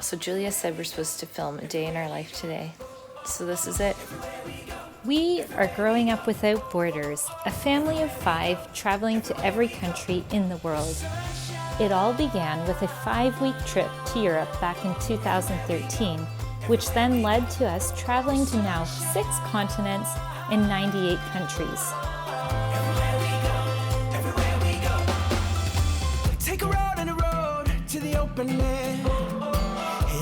So Julia said we're supposed to film a day in our life today. So this is it. We are growing up without borders, a family of 5 traveling to every country in the world. It all began with a 5-week trip to Europe back in 2013, which then led to us traveling to now 6 continents in 98 countries. Take a road and a road to the open air.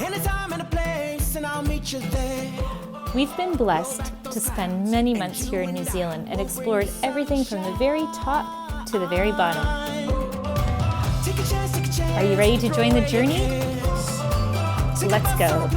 Anytime and a place, and I'll meet you there. We've been blessed to spend many months here in New Zealand and explored everything from the very top to the very bottom. Are you ready to join the journey? Let's go.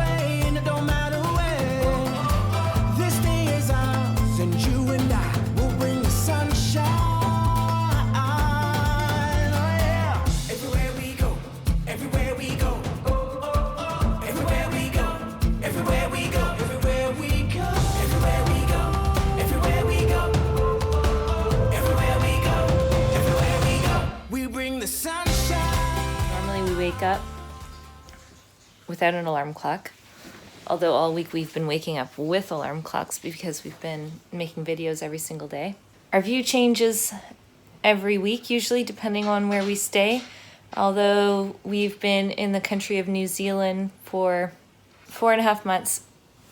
Up without an alarm clock, although all week we've been waking up with alarm clocks because we've been making videos every single day. Our view changes every week, usually depending on where we stay, although we've been in the country of New Zealand for 4.5 months,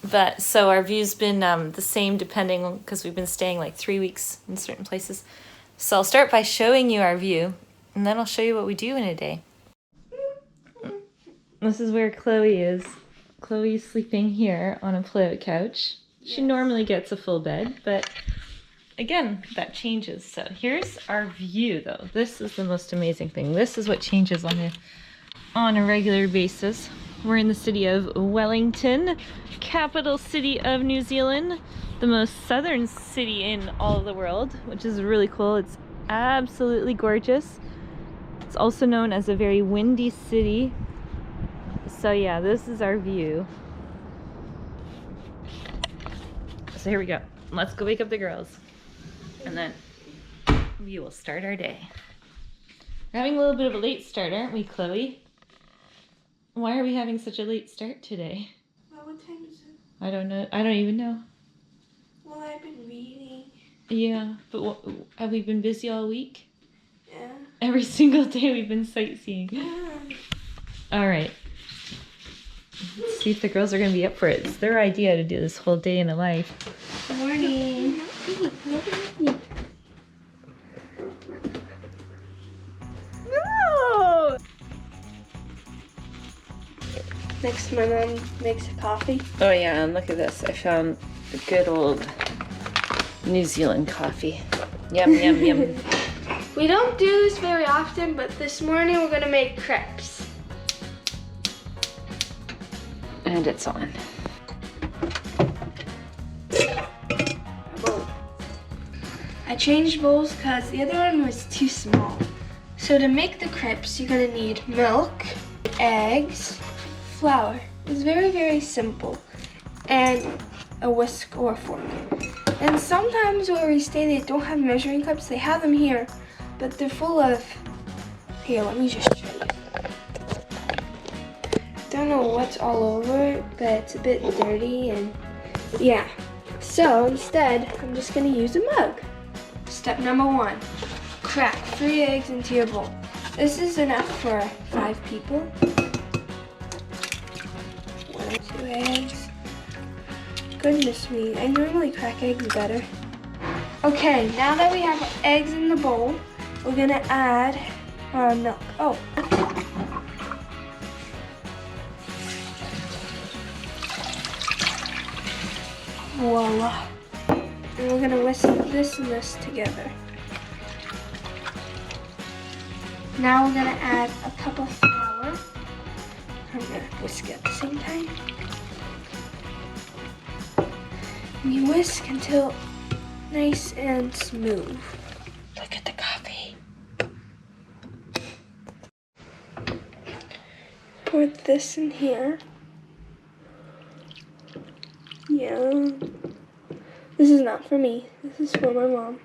but so our view's been the same depending on, because we've been staying like 3 weeks in certain places. So I'll start by showing you our view, and then I'll show you what we do in a day. This is where Chloe is. Chloe's sleeping here on a pull-out couch. She normally gets a full bed, but again, that changes. So here's our view, though. This is the most amazing thing. This is what changes on a regular basis. We're in the city of Wellington, capital city of New Zealand, the most southern city in all of the world, which is really cool. It's absolutely gorgeous. It's also known as a very windy city. So yeah, this is our view. So here we go. Let's go wake up the girls. And then we will start our day. We're having a little bit of a late start, aren't we, Chloe? Why are we having such a late start today? Well, what time is it? I don't know. I don't even know. Well, I've been reading. Yeah, but have we been busy all week? Yeah. Every single day we've been sightseeing. Yeah. All right. Let's see if the girls are going to be up for it. It's their idea to do this whole day in a life. Good morning. No! Next, my mom makes a coffee. Oh yeah, and look at this. I found the good old New Zealand coffee. Yum, yum, yum. We don't do this very often, but this morning we're going to make crepes. And it's on. Bowl. I changed bowls because the other one was too small. So to make the crepes, you're going to need milk, eggs, flour. It's very, very simple. And a whisk or a fork. And sometimes where we stay, they don't have measuring cups. They have them here, but they're full of... Here, let me just show you. Don't know what's all over it, but it's a bit dirty and yeah. So instead, I'm just gonna use a mug. Step number 1, crack 3 eggs into your bowl. This is enough for 5 people. 1 or 2 eggs. Goodness me, I normally crack eggs better. Okay, now that we have eggs in the bowl, we're gonna add our milk. Oh. Voila. And we're gonna whisk this and this together. Now we're gonna add a cup of flour. I'm gonna whisk it at the same time. And you whisk until nice and smooth. Look at the coffee. Pour this in here. Yeah. This is not for me. This is for my mom.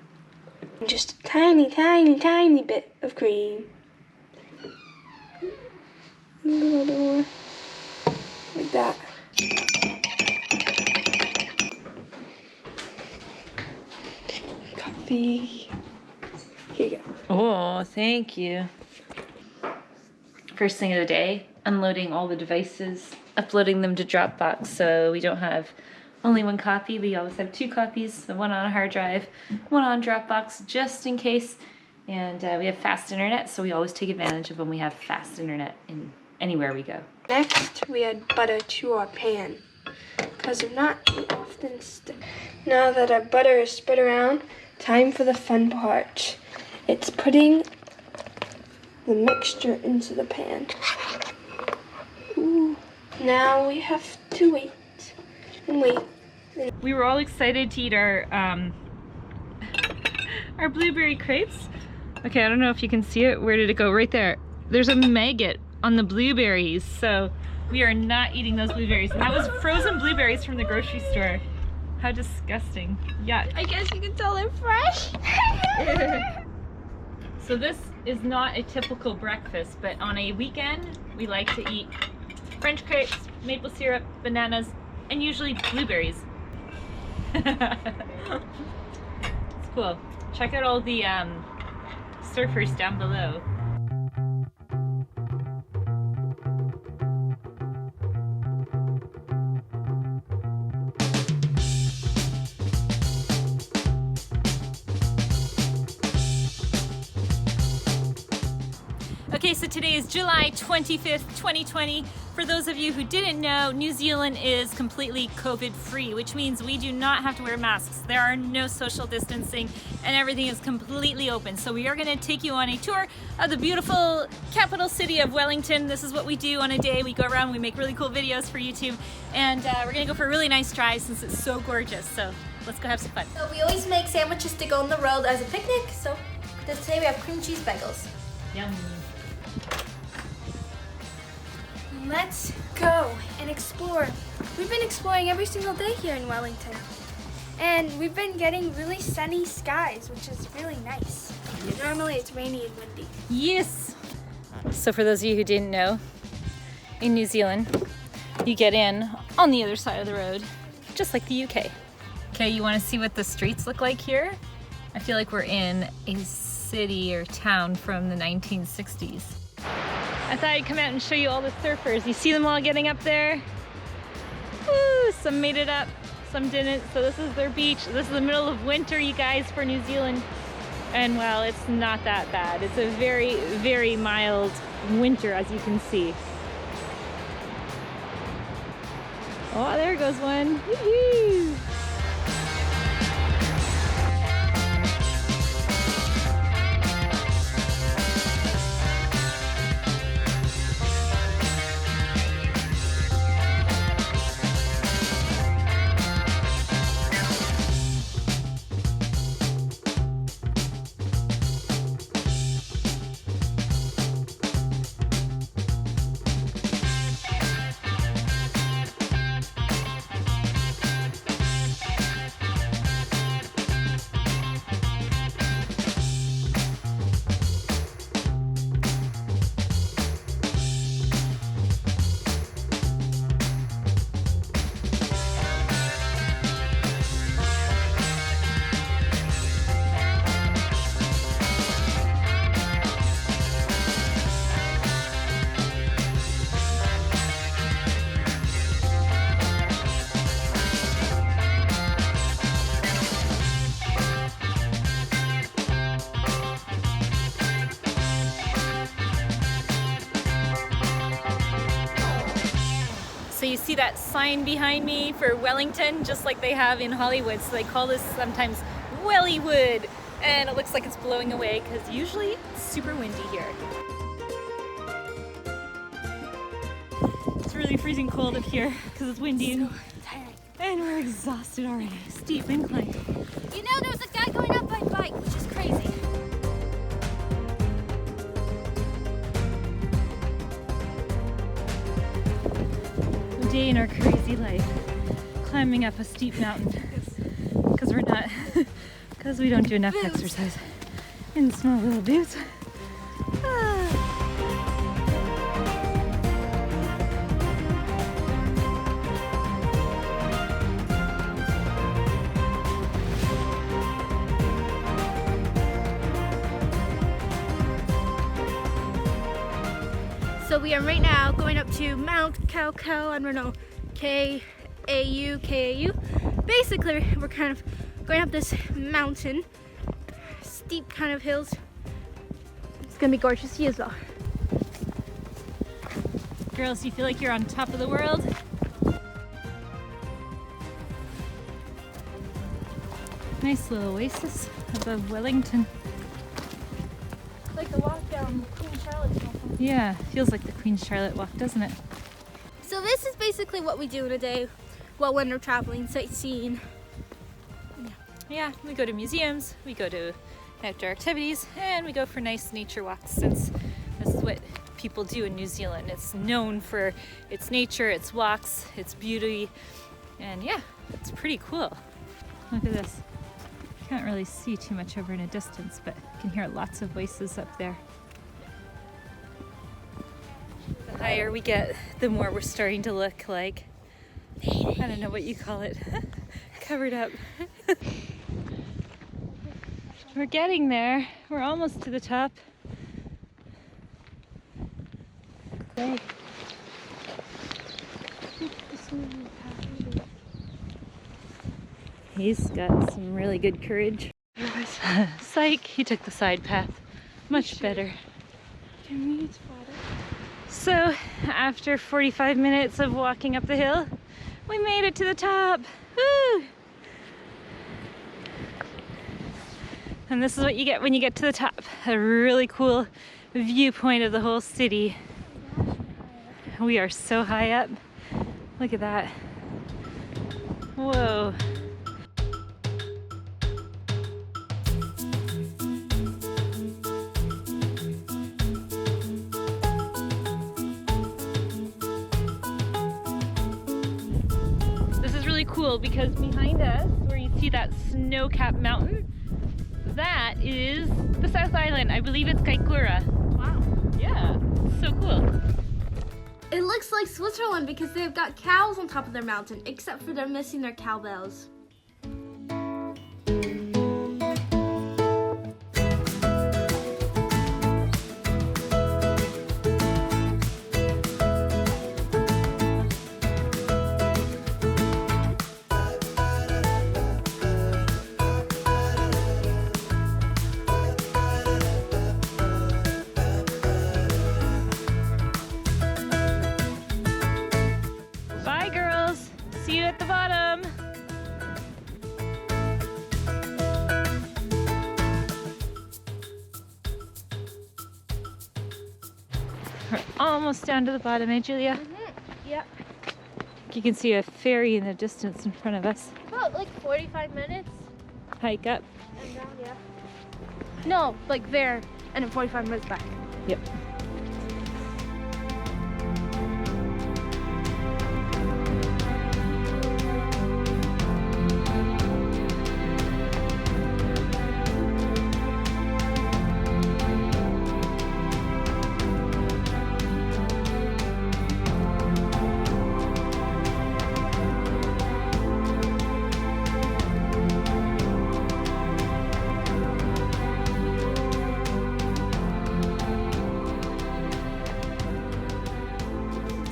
Just a tiny, tiny, tiny bit of cream. A little bit more. coffee. Here you go. Oh, thank you. First thing of the day, unloading all the devices, uploading them to Dropbox so we don't have only one copy. We always have 2 copies, the one on a hard drive, one on Dropbox just in case. And we have fast internet, so we always take advantage of when we have fast internet in anywhere we go. Next, we add butter to our pan because they're not often stick. Now that our butter is spread around, time for the fun part. It's putting the mixture into the pan. Ooh. Now we have to wait and wait. We were all excited to eat our blueberry crepes. Okay, I don't know if you can see it. Where did it go? Right there. There's a maggot on the blueberries, so we are not eating those blueberries. And that was frozen blueberries from the grocery store. How disgusting. Yuck. I guess you can tell they're fresh. So this is not a typical breakfast, but on a weekend, we like to eat French crepes, maple syrup, bananas, and usually blueberries. It's cool. Check out all the surfers down below. Okay, so today is July 25th, 2020. For those of you who didn't know, New Zealand is completely COVID-free, which means we do not have to wear masks. There are no social distancing, and everything is completely open. So we are going to take you on a tour of the beautiful capital city of Wellington. This is what we do on a day. We go around, we make really cool videos for YouTube, and we're going to go for a really nice drive since it's so gorgeous. So let's go have some fun. So we always make sandwiches to go on the road as a picnic. So today we have cream cheese bagels. Yum. Let's go and explore. We've been exploring every single day here in Wellington. And we've been getting really sunny skies, which is really nice. Normally it's rainy and windy. Yes! So for those of you who didn't know, in New Zealand, you get in on the other side of the road, just like the UK. Okay, you want to see what the streets look like here? I feel like we're in a city or town from the 1960s. I thought I'd come out and show you all the surfers. You see them all getting up there? Woo! Some made it up, some didn't. So this is their beach. This is the middle of winter, you guys, for New Zealand. And well, it's not that bad. It's a very, very mild winter, as you can see. Oh, there goes one. Woo-hoo! So you see that sign behind me for Wellington, just like they have in Hollywood. So they call this sometimes Wellywood. And it looks like it's blowing away because usually it's super windy here. It's really freezing cold up here because it's windy. So tiring. And we're exhausted already. Steep incline. You know, there was a guy going up by bike, which is crazy. A day in our crazy life, climbing up a steep mountain because we're not, because we don't do enough exercise in small little boots. we are right now going up to Mount Kaukau. I don't know, K-A-U. Basically, we're kind of going up this mountain, steep kind of hills. It's gonna be gorgeous to see as well. Girls, you feel like you're on top of the world? Nice little oasis above Wellington. Like the walk down Queen Charlotte's Walk. Yeah, feels like the Queen Charlotte walk, doesn't it? So this is basically what we do in a day while when we're traveling, sightseeing. Yeah, we go to museums, we go to outdoor activities, and we go for nice nature walks, since this is what people do in New Zealand. It's known for its nature, its walks, its beauty, and yeah, it's pretty cool. Look at this. Can't really see too much over in a distance, but you can hear lots of voices up there. The higher we get, the more we're starting to look like, I don't know what you call it, covered up. We're getting there. We're almost to the top. He's got some really good courage. Psych, he took the side path. Much better. So, after 45 minutes of walking up the hill, we made it to the top. Woo! And this is what you get when you get to the top. A really cool viewpoint of the whole city. We are so high up. Look at that. Whoa. This is really cool because behind us, where you see that snow-capped mountain, that is the South Island. I believe it's Kaikoura. Wow. Yeah, so cool. It looks like Switzerland because they've got cows on top of their mountain, except for they're missing their cowbells. Bye, girls. See you at the bottom. We're almost down to the bottom, eh, Julia? Yep. You can see a ferry in the distance in front of us. About like 45 minutes Hike up. and down, yeah. No, like there, and then 45 minutes back. Yep.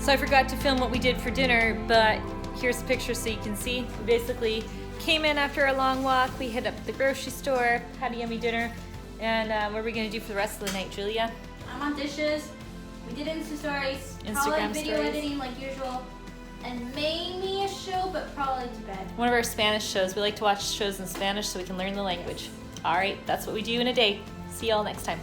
So I forgot to film what we did for dinner, but here's the picture so you can see. We basically came in after a long walk, we hit up the grocery store, had a yummy dinner, and what are we gonna do for the rest of the night, Julia? I'm on dishes. We did Insta stories. Instagram probably video stories. editing like usual. And maybe a show, but probably to bed. One of our Spanish shows. We like to watch shows in Spanish so we can learn the language. All right, that's what we do in a day. See y'all next time.